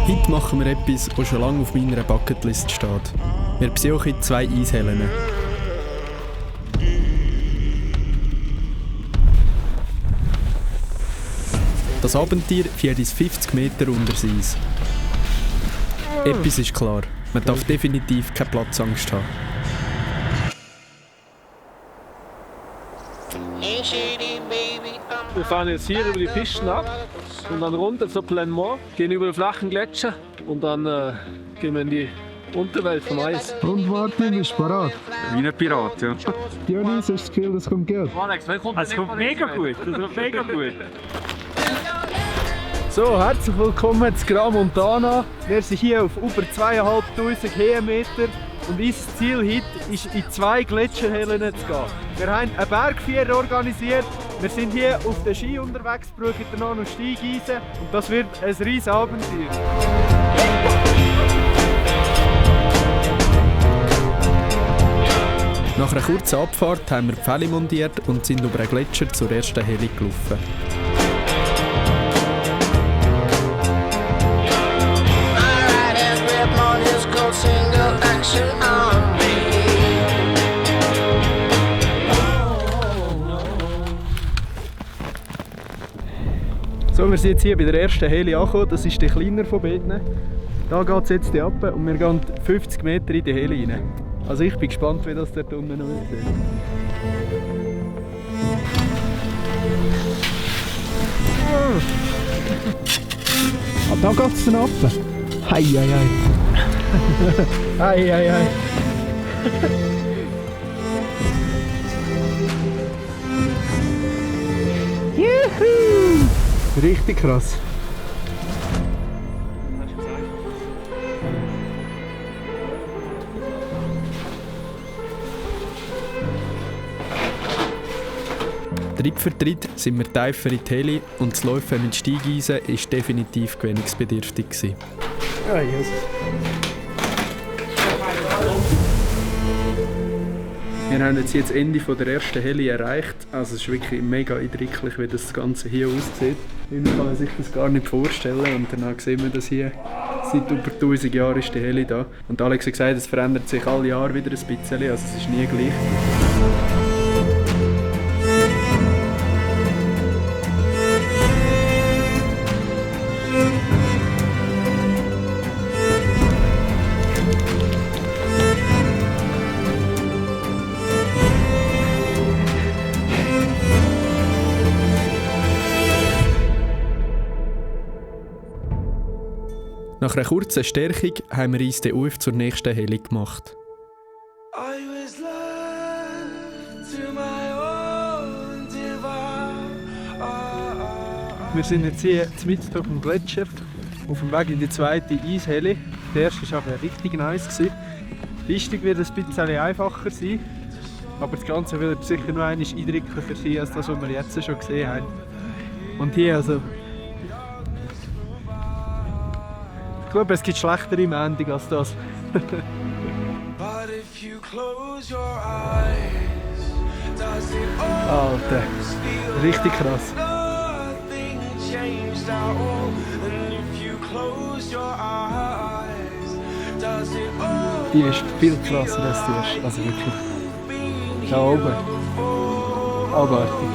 Heute machen wir etwas, das schon lange auf meiner Bucketlist steht. Wir besuchen 2 Eishallen. Das Abenteuer führt uns 50 Meter unter das Eis. Etwas ist klar, man darf definitiv keine Platzangst haben. Wir fahren jetzt hier über die Pisten ab und dann runter zur Plein Mort, gehen über den flachen Gletscher und dann gehen wir in die Unterwelt vom Eis. Und Martin, bist du bereit? Wie ein Pirat, ja. Dionis, hast du das Gefühl, das kommt gut? Es kommt mega gut, das kommt mega gut. So, herzlich willkommen zu Gran Montana. Wir sind hier auf über 2500 Höhenmeter und unser Ziel heute ist, in 2 Gletscherhallen zu gehen. Wir haben einen Bergführer organisiert. Wir sind hier auf den Ski unterwegs, brauchen noch Steigeisen und das wird ein riesiges Abenteuer. Nach einer kurzen Abfahrt haben wir die Pfähle montiert und sind über einen Gletscher zur ersten Höhle gelaufen. So, wir sind jetzt hier bei der ersten Höhle angekommen, das ist die kleiner von beiden. Da geht es jetzt ab und wir gehen 50 Meter in die Höhle rein. Also ich bin gespannt, wie das dort unten noch wird. Ah, da geht es dann ab. Hei, hei, hei. Hei, hei, hei. Juhu! Richtig krass. Tritt für Tritt sind wir tiefer in die Höhle und das Laufen mit Steigeisen war definitiv gewöhnungsbedürftig. Ja, Jesus. Wir haben jetzt das Ende der ersten Höhle erreicht. Also es ist wirklich mega eindrücklich, wie das Ganze hier aussieht. Man kann sich das gar nicht vorstellen. Und dann sehen wir das hier. Seit über 1000 Jahren ist die Höhle da. Und Alex hat gesagt, es verändert sich alle Jahre wieder ein bisschen. Also es ist nie gleich. Nach einer kurzen Stärkung haben wir uns den Auf zur nächsten Höhle gemacht. Wir sind jetzt hier mitten auf dem Gletscher, auf dem Weg in die zweite Eishöhle. Die erste war aber richtig nice. Die Piste wird ein bisschen einfacher sein, aber das Ganze wird sicher noch einmal eindrücklicher sein als das, was wir jetzt schon gesehen haben. Und hier also... Ich glaube, es gibt schlechtere Mendung als das. Alter, richtig krass. Die ist viel krasser als die erste, also wirklich. Da oben. Abartig.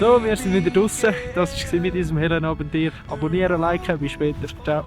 So, wir sind wieder draußen. Das war mit diesem Höhlenabenteuer. Abonnieren, liken, bis später. Ciao.